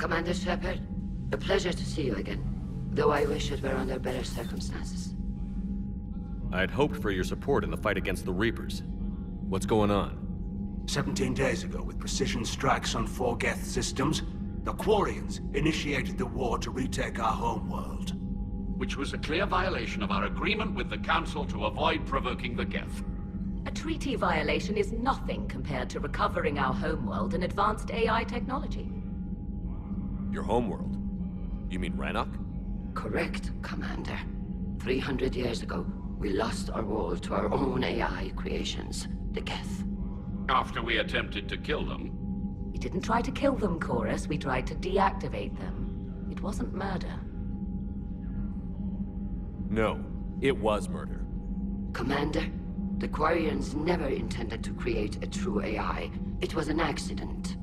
Commander Shepard, a pleasure to see you again. Though I wish it were under better circumstances. I'd hoped for your support in the fight against the Reapers. What's going on? 17 days ago, with precision strikes on 4 Geth systems, the Quarians initiated the war to retake our homeworld. Which was a clear violation of our agreement with the Council to avoid provoking the Geth. A treaty violation is nothing compared to recovering our homeworld and advanced AI technology. Your homeworld? You mean Rannoch? Correct, Commander. 300 years ago, we lost our world to our own AI creations, the Geth. After we attempted to kill them. We didn't try to kill them, Chorus. We tried to deactivate them. It wasn't murder. No, it was murder. Commander, the Quarians never intended to create a true AI. It was an accident.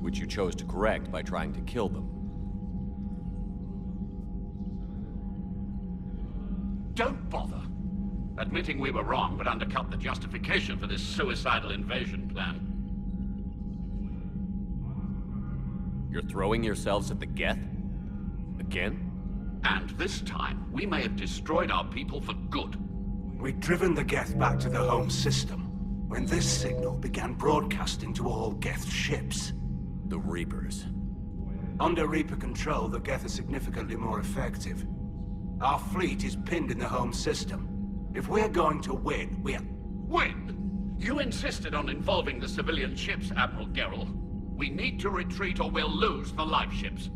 Which you chose to correct by trying to kill them. Don't bother. Admitting we were wrong would undercut the justification for this suicidal invasion plan. You're throwing yourselves at the Geth? Again? And this time, we may have destroyed our people for good. We'd driven the Geth back to the home system, when this signal began broadcasting to all Geth ships. The Reapers. Under Reaper control, the Geth are significantly more effective. Our fleet is pinned in the home system. If we're going to win, Win? You insisted on involving the civilian ships, Admiral Gerrel. We need to retreat or we'll lose the live ships.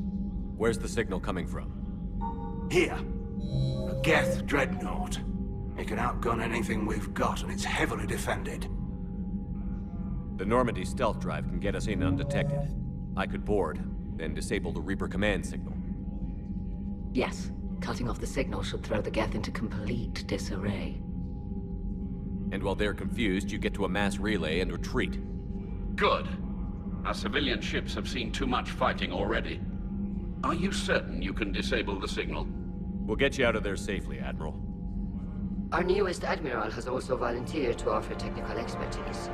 Where's the signal coming from? Here. A Geth dreadnought. It can outgun anything we've got, and it's heavily defended. The Normandy stealth drive can get us in undetected. I could board, then disable the Reaper command signal. Yes, cutting off the signal should throw the Geth into complete disarray. And while they're confused, you get to a mass relay and retreat. Good. Our civilian ships have seen too much fighting already. Are you certain you can disable the signal? We'll get you out of there safely, Admiral. Our newest Admiral has also volunteered to offer technical expertise.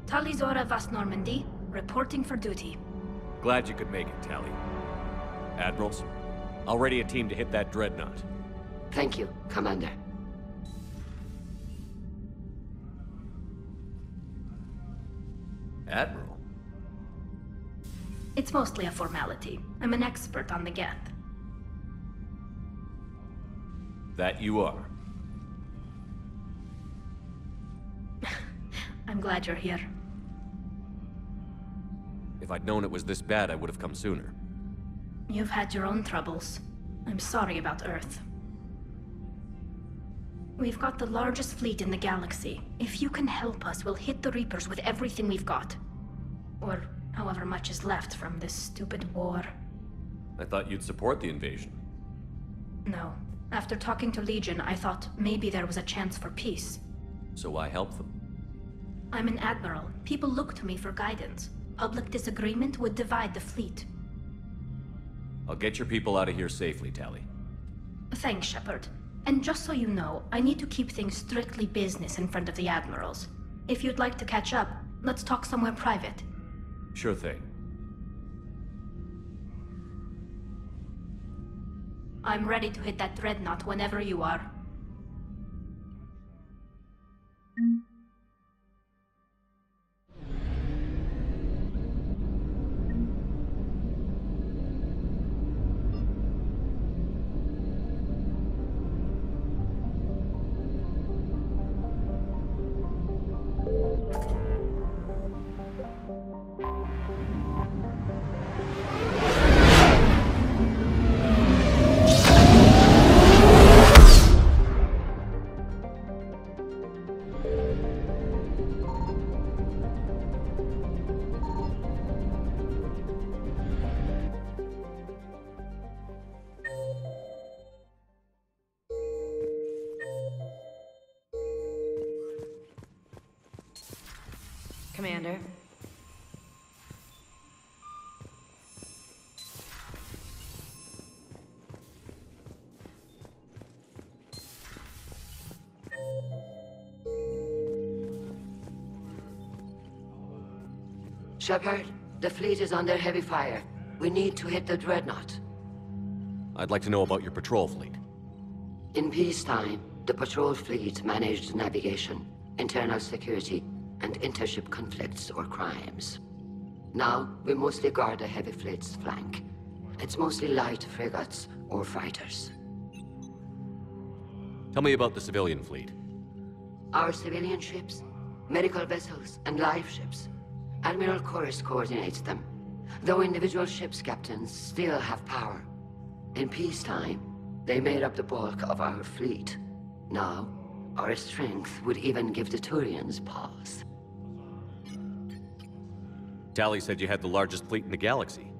Talizora Vas Normandy, reporting for duty. Glad you could make it, Tali. Admirals, I'll ready a team to hit that dreadnought. Thank you, Commander. Admiral? It's mostly a formality. I'm an expert on the Geth. That you are. I'm glad you're here. If I'd known it was this bad, I would have come sooner. You've had your own troubles. I'm sorry about Earth. We've got the largest fleet in the galaxy. If you can help us, we'll hit the Reapers with everything we've got. Or however much is left from this stupid war. I thought you'd support the invasion. No. After talking to Legion, I thought maybe there was a chance for peace. So why help them? I'm an admiral. People look to me for guidance. Public disagreement would divide the fleet. I'll get your people out of here safely, Tali. Thanks, Shepard. And just so you know, I need to keep things strictly business in front of the admirals. If you'd like to catch up, let's talk somewhere private. Sure thing. I'm ready to hit that dreadnought whenever you are. Commander. Shepard, the fleet is under heavy fire. We need to hit the Dreadnought. I'd like to know about your patrol fleet. In peacetime, the patrol fleet managed navigation, internal security, and intership conflicts or crimes. Now, we mostly guard the heavy fleet's flank. It's mostly light frigates or fighters. Tell me about the civilian fleet. Our civilian ships, medical vessels, and life ships. Admiral Corus coordinates them, though individual ships' captains still have power. In peacetime, they made up the bulk of our fleet. Now, our strength would even give the Turians pause. Tali said you had the largest fleet in the galaxy.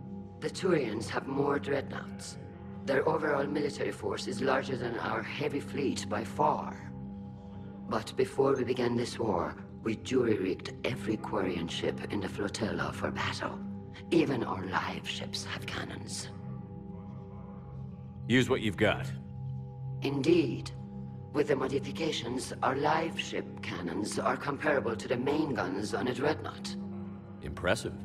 The Turians have more dreadnoughts. Their overall military force is larger than our heavy fleet by far. But before we began this war, we jury-rigged every Quarian ship in the flotilla for battle. Even our live ships have cannons. Use what you've got. Indeed. With the modifications, our live ship cannons are comparable to the main guns on a dreadnought. Impressive.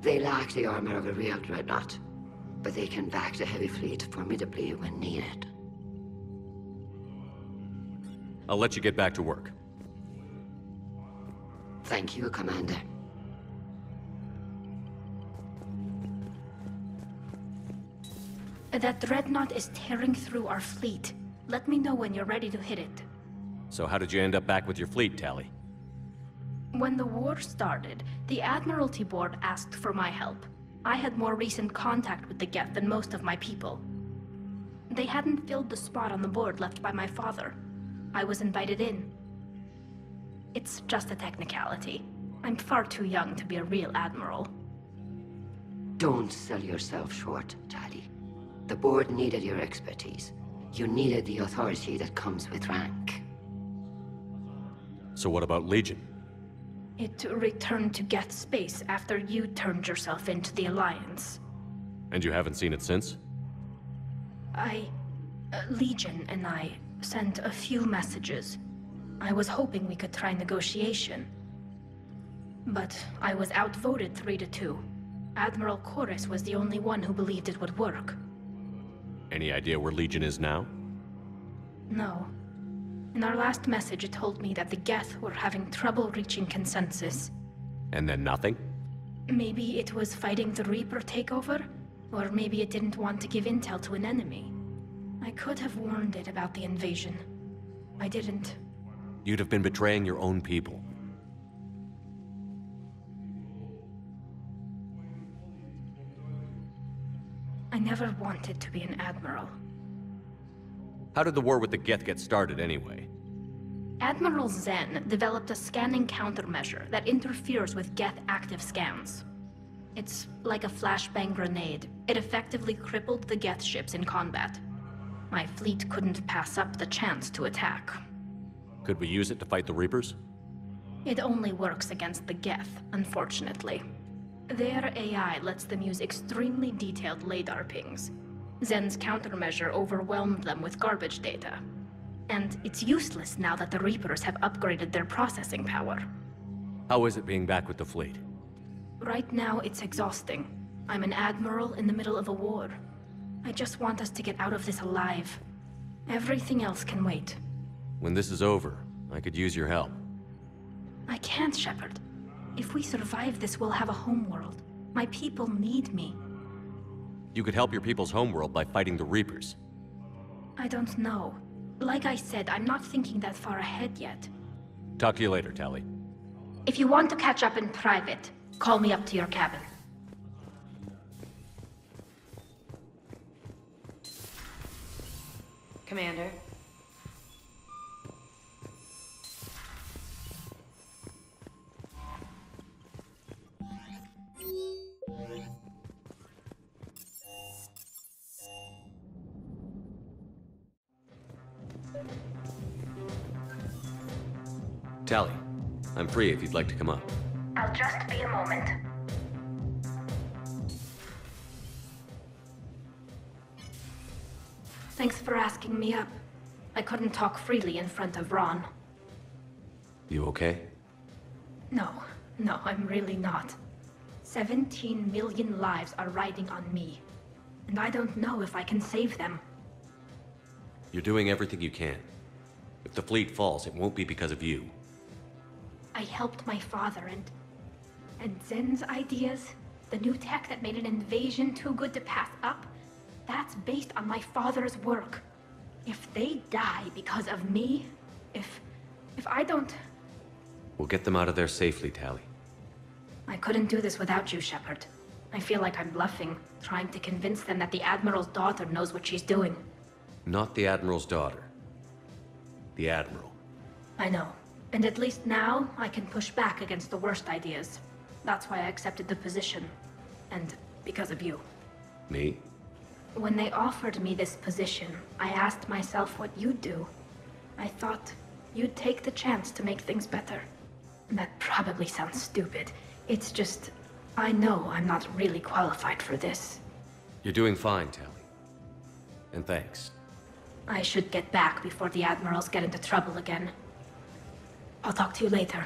They lack the armor of a real dreadnought, but they can back the heavy fleet formidably when needed. I'll let you get back to work. Thank you, Commander. That dreadnought is tearing through our fleet. Let me know when you're ready to hit it. So how did you end up back with your fleet, Tali? When the war started, the Admiralty Board asked for my help. I had more recent contact with the Geth than most of my people. They hadn't filled the spot on the board left by my father. I was invited in. It's just a technicality. I'm far too young to be a real admiral. Don't sell yourself short, Tali. The board needed your expertise. You needed the authority that comes with rank. So what about Legion? It returned to Geth space after you turned yourself into the Alliance. And you haven't seen it since? Legion and I sent a few messages. I was hoping we could try negotiation. But I was outvoted 3-2. Admiral Corus was the only one who believed it would work. Any idea where Legion is now? No. In our last message, it told me that the Geth were having trouble reaching consensus. And then nothing? Maybe it was fighting the Reaper takeover? Or maybe it didn't want to give intel to an enemy. I could have warned it about the invasion. I didn't. You'd have been betraying your own people. I never wanted to be an admiral. How did the war with the Geth get started anyway? Admiral Zen developed a scanning countermeasure that interferes with Geth active scans. It's like a flashbang grenade. It effectively crippled the Geth ships in combat. My fleet couldn't pass up the chance to attack. Could we use it to fight the Reapers? It only works against the Geth, unfortunately. Their AI lets them use extremely detailed LADAR pings. Zen's countermeasure overwhelmed them with garbage data. And it's useless now that the Reapers have upgraded their processing power. How is it being back with the fleet? Right now, it's exhausting. I'm an admiral in the middle of a war. I just want us to get out of this alive. Everything else can wait. When this is over, I could use your help. I can't, Shepard. If we survive this, we'll have a homeworld. My people need me. You could help your people's homeworld by fighting the Reapers. I don't know. Like I said, I'm not thinking that far ahead yet. Talk to you later, Tali. If you want to catch up in private, call me up to your cabin. Commander. Tali, I'm free if you'd like to come up. I'll just be a moment. Thanks for asking me up. I couldn't talk freely in front of Ron. You okay? No, I'm really not. 17 million lives are riding on me. And I don't know if I can save them. You're doing everything you can. If the fleet falls, it won't be because of you. I helped my father and Zen's ideas, the new tech that made an invasion too good to pass up, that's based on my father's work. If they die because of me, if I don't... We'll get them out of there safely, Tali. I couldn't do this without you, Shepard. I feel like I'm bluffing, trying to convince them that the Admiral's daughter knows what she's doing. Not the Admiral's daughter. The Admiral. I know. And at least now, I can push back against the worst ideas. That's why I accepted the position. And because of you. Me? When they offered me this position, I asked myself what you'd do. I thought you'd take the chance to make things better. That probably sounds stupid. It's just, I know I'm not really qualified for this. You're doing fine, Tali. And thanks. I should get back before the Admirals get into trouble again. I'll talk to you later.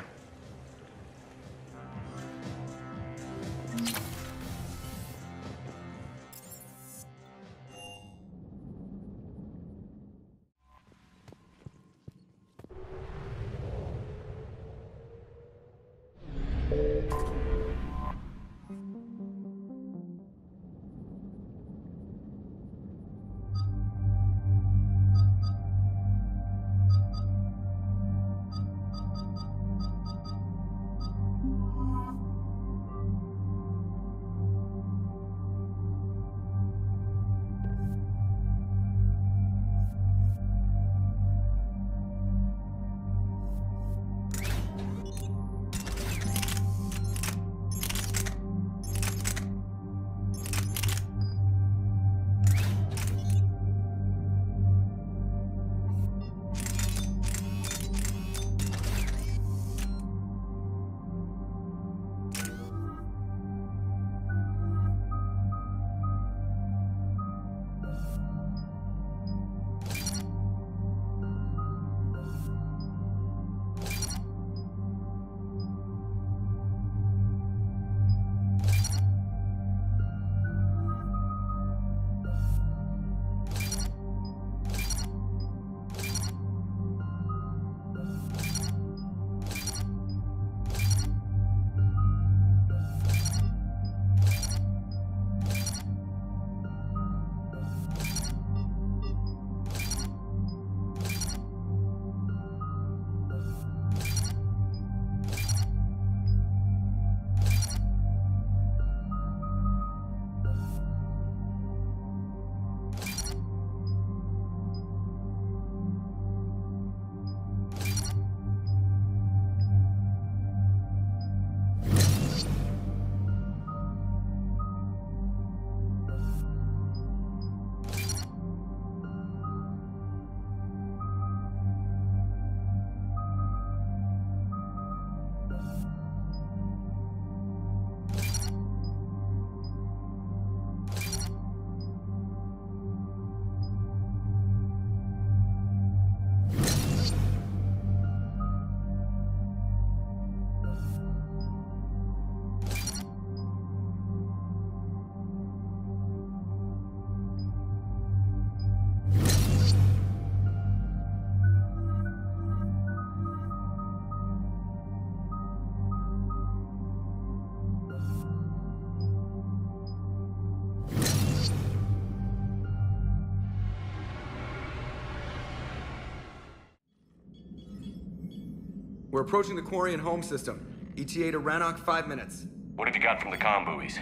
We're approaching the Quarian home system. ETA to Rannoch, 5 minutes. What have you got from the comm buoys?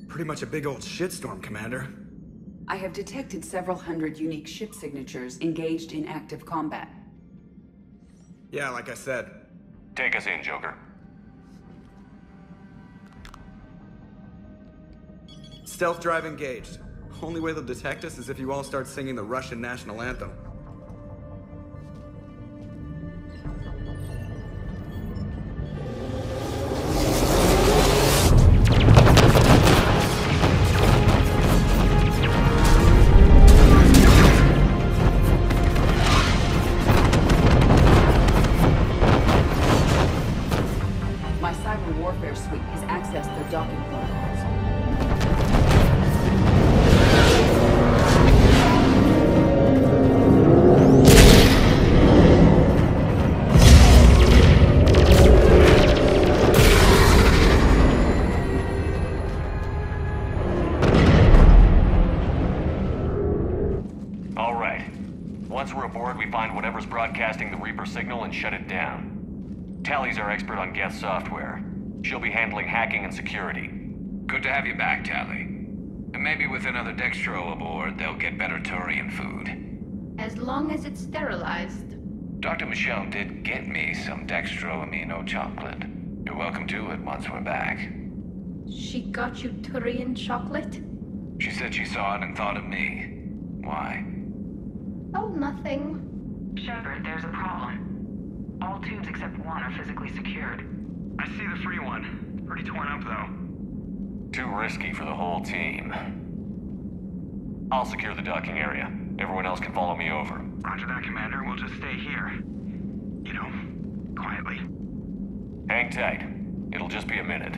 Pretty much a big old shitstorm, Commander. I have detected several hundred unique ship signatures engaged in active combat. Yeah, like I said. Take us in, Joker. Stealth drive engaged. Only way they'll detect us is if you all start singing the Russian national anthem. My cyber Commander Suite has accessed their docking protocols. All right. Once we're aboard, we find whatever's broadcasting the Reaper signal and shut it down. Tally's our expert on Geth software. She'll be handling hacking and security. Good to have you back, Tally. And maybe with another Dextro aboard, they'll get better Turian food. As long as it's sterilized. Dr. Michelle did get me some Dextro Amino chocolate. You're welcome to it once we're back. She got you Turian chocolate? She said she saw it and thought of me. Why? Oh, nothing. Shepard, there's a problem. All tubes except one are physically secured. I see the free one. Pretty torn up, though. Too risky for the whole team. I'll secure the docking area. Everyone else can follow me over. Roger that, Commander. We'll just stay here. You know, quietly. Hang tight. It'll just be a minute.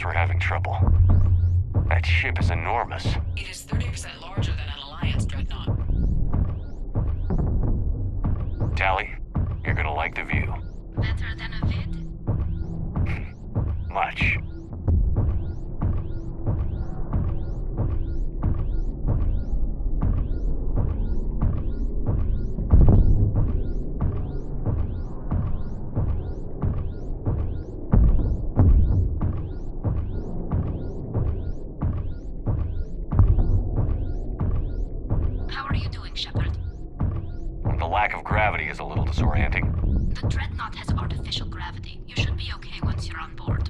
We're having trouble. That ship is enormous. It is 30% larger than an Alliance dreadnought. Tally, you're gonna like the view. Better than a vid? Much. Lack of gravity is a little disorienting. The Dreadnought has artificial gravity. You should be okay once you're on board.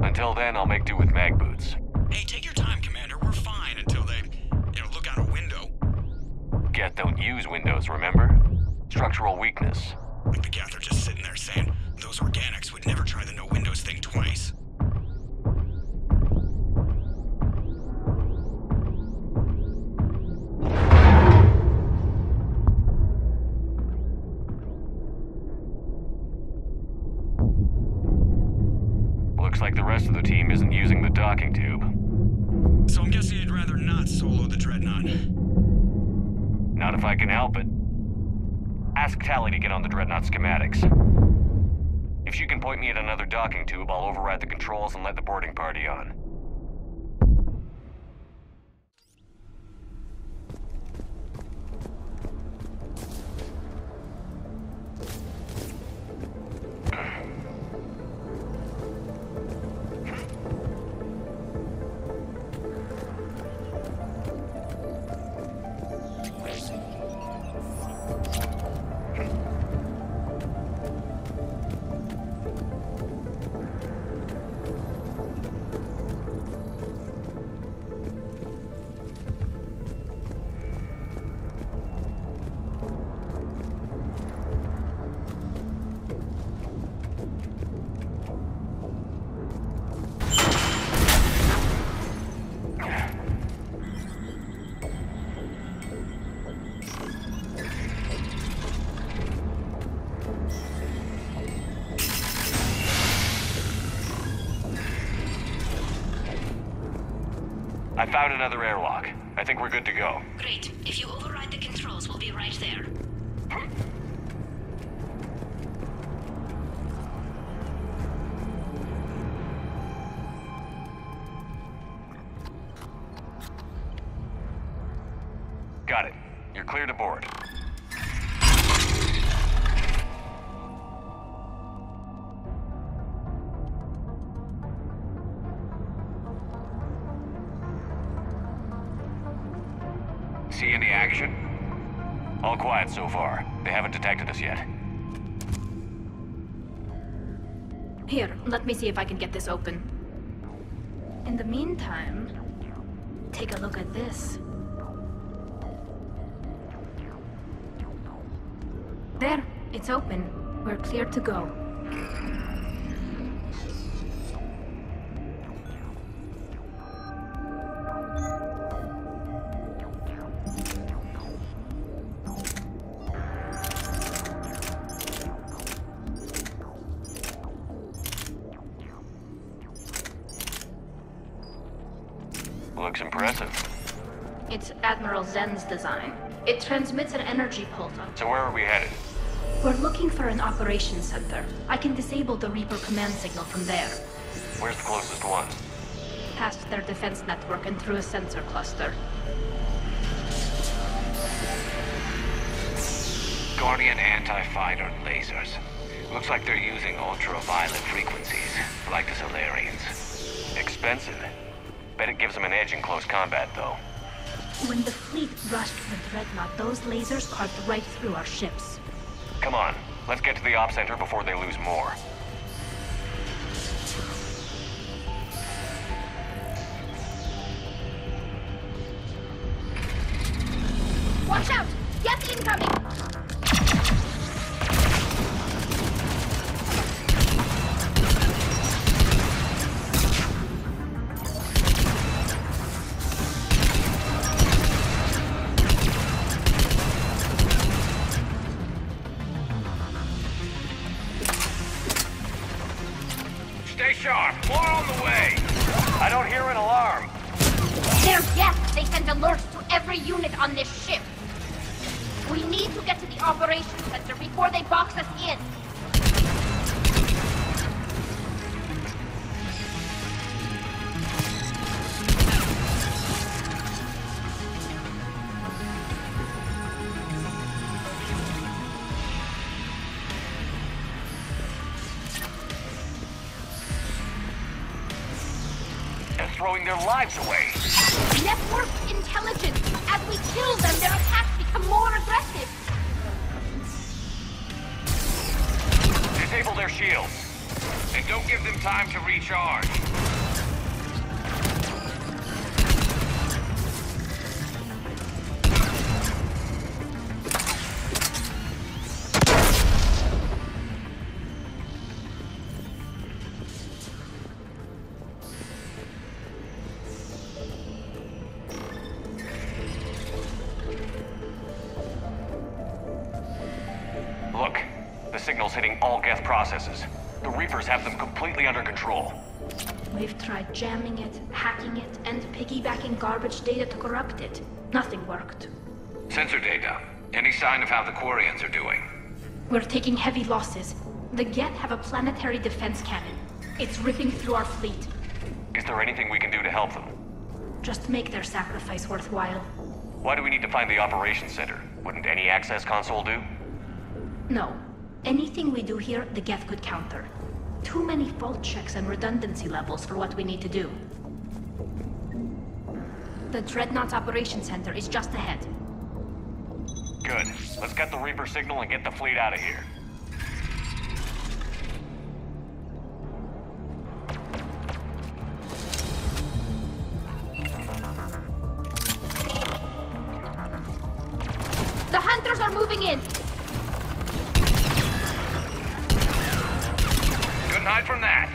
Until then, I'll make do with mag boots. Hey, take your time, Commander. We're fine until they, look out a window. Geth don't use windows, remember? Structural weakness. Like the Geth are just sitting there saying, those organics would never try the no windows thing twice. Looks like the rest of the team isn't using the docking tube. So I'm guessing you'd rather not solo the Dreadnought. Not if I can help it. Ask Tally to get on the Dreadnought schematics. If she can point me at another docking tube, I'll override the controls and let the boarding party on. I found another airlock. I think we're good to go. Great. If you override the controls, we'll be right there. Got it. You're clear to board. See any action? All quiet so far. They haven't detected us yet. Here, let me see if I can get this open. In the meantime, take a look at this. There, it's open. We're clear to go. Looks impressive. It's Admiral Zen's design. It transmits an energy pulse. So where are we headed? We're looking for an operations center. I can disable the Reaper command signal from there. Where's the closest one? Past their defense network and through a sensor cluster. Guardian anti-fighter lasers. Looks like they're using ultraviolet frequencies, like the Solarians. Expensive. Bet it gives them an edge in close combat, though. When the fleet rushed the Dreadnought, those lasers carved right through our ships. Come on, let's get to the op center before they lose more. Watch out! Get incoming! Stay sharp. More on the way. I don't hear an alarm. They're Geth. They send alerts to every unit on this ship. We need to get to the operations center before they box us in. Throwing their lives away. Network intelligence. As we kill them, their attacks become more aggressive. Disable their shields. And don't give them time to recharge. Look, the signal's hitting all Geth processes. The Reapers have them completely under control. We've tried jamming it, hacking it, and piggybacking garbage data to corrupt it. Nothing worked. Sensor data. Any sign of how the Quarians are doing? We're taking heavy losses. The Geth have a planetary defense cannon. It's ripping through our fleet. Is there anything we can do to help them? Just make their sacrifice worthwhile. Why do we need to find the operations center? Wouldn't any access console do? No. Anything we do here, the Geth could counter. Too many fault checks and redundancy levels for what we need to do. The Dreadnought's Operations Center is just ahead. Good. Let's get the Reaper signal and get the fleet out of here. The Hunters are moving in! Couldn't hide from that.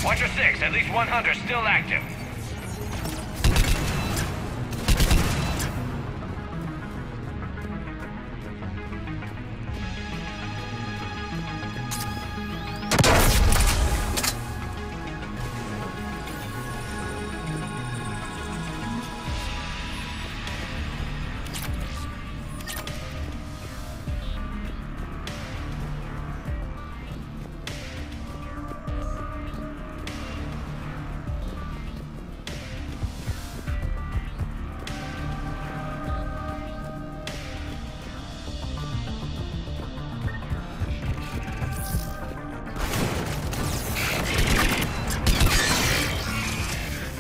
Watch your six. At least one hunter still active.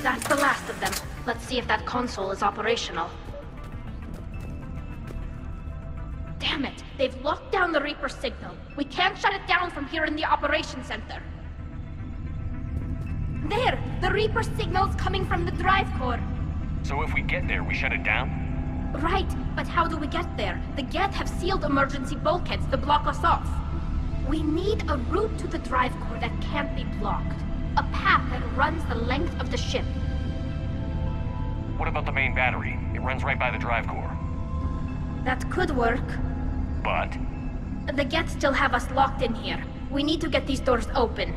That's the last of them. Let's see if that console is operational. Damn it! They've locked down the Reaper signal. We can't shut it down from here in the operations center. There! The Reaper signal's coming from the drive core. So if we get there, we shut it down? Right, but how do we get there? The Geth have sealed emergency bulkheads to block us off. We need a route to the drive core that can't be blocked. A path that runs the length of the ship. What about the main battery? It runs right by the drive core. That could work. But? The Geth still have us locked in here. We need to get these doors open.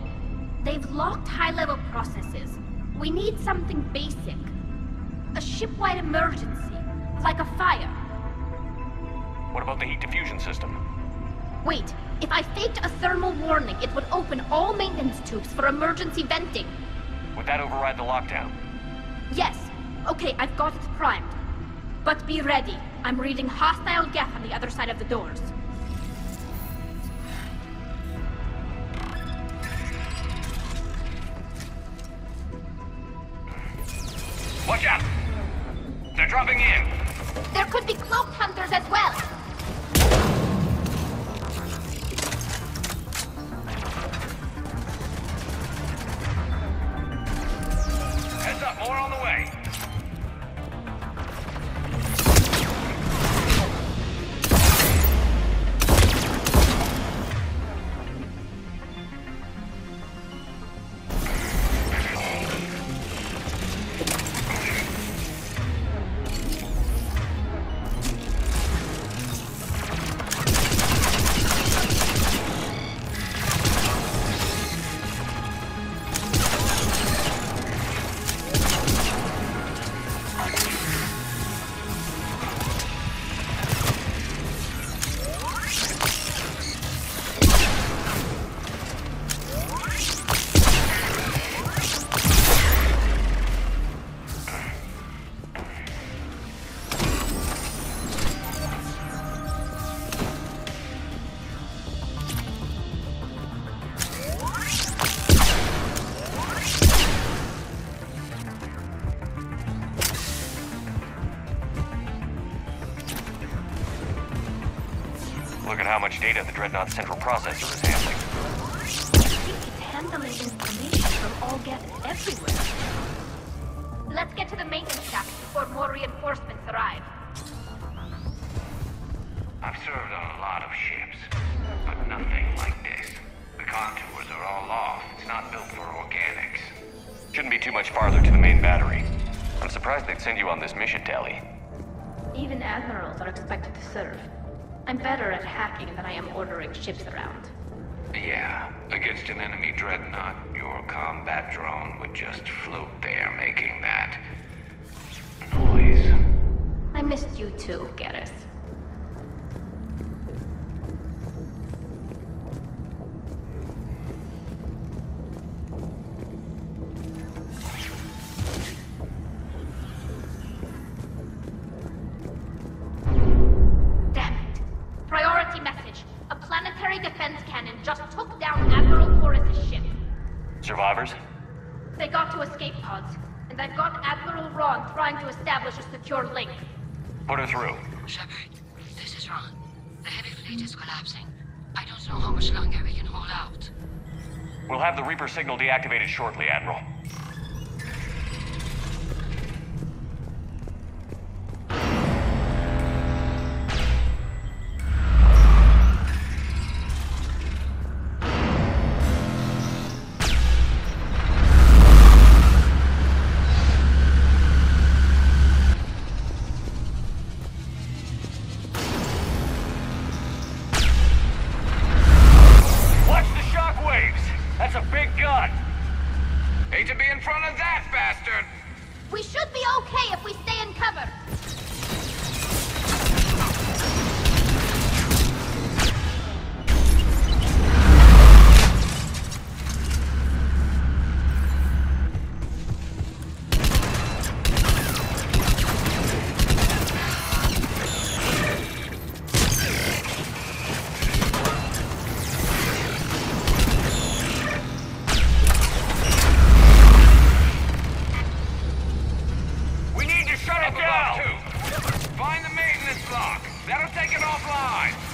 They've locked high-level processes. We need something basic. A ship-wide emergency, like a fire. What about the heat diffusion system? Wait, if I faked a thermal warning, it would open all maintenance tubes for emergency venting. Would that override the lockdown? Yes. Okay, I've got it primed. But be ready. I'm reading hostile Geth on the other side of the doors. Watch out! They're dropping in! There could be cloaked hunters as well! Heads up, more on the way! Look at how much data the Dreadnought's central processor is handling. I think it's handling information from all Geth everywhere. Let's get to the maintenance shaft before more reinforcements arrive. I've served on a lot of ships, but nothing like this. The contours are all off. It's not built for organics. Shouldn't be too much farther to the main battery. I'm surprised they'd send you on this mission, Tali. Even admirals are expected to serve. I'm better at hacking than I am ordering ships around. Yeah, against an enemy dreadnought, your combat drone would just float there making that noise. I missed you too, Garrus. Priority message. A planetary defense cannon just took down Admiral Chorus' ship. Survivors? They got to escape pods, and I've got Admiral Ron trying to establish a secure link. Put her through. Shepard, this is Ron. The heavy fleet is collapsing. I don't know how much longer we can hold out. We'll have the Reaper signal deactivated shortly, Admiral. offline!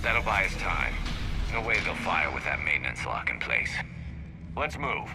That'll buy us time. No way they'll fire with that maintenance lock in place. Let's move.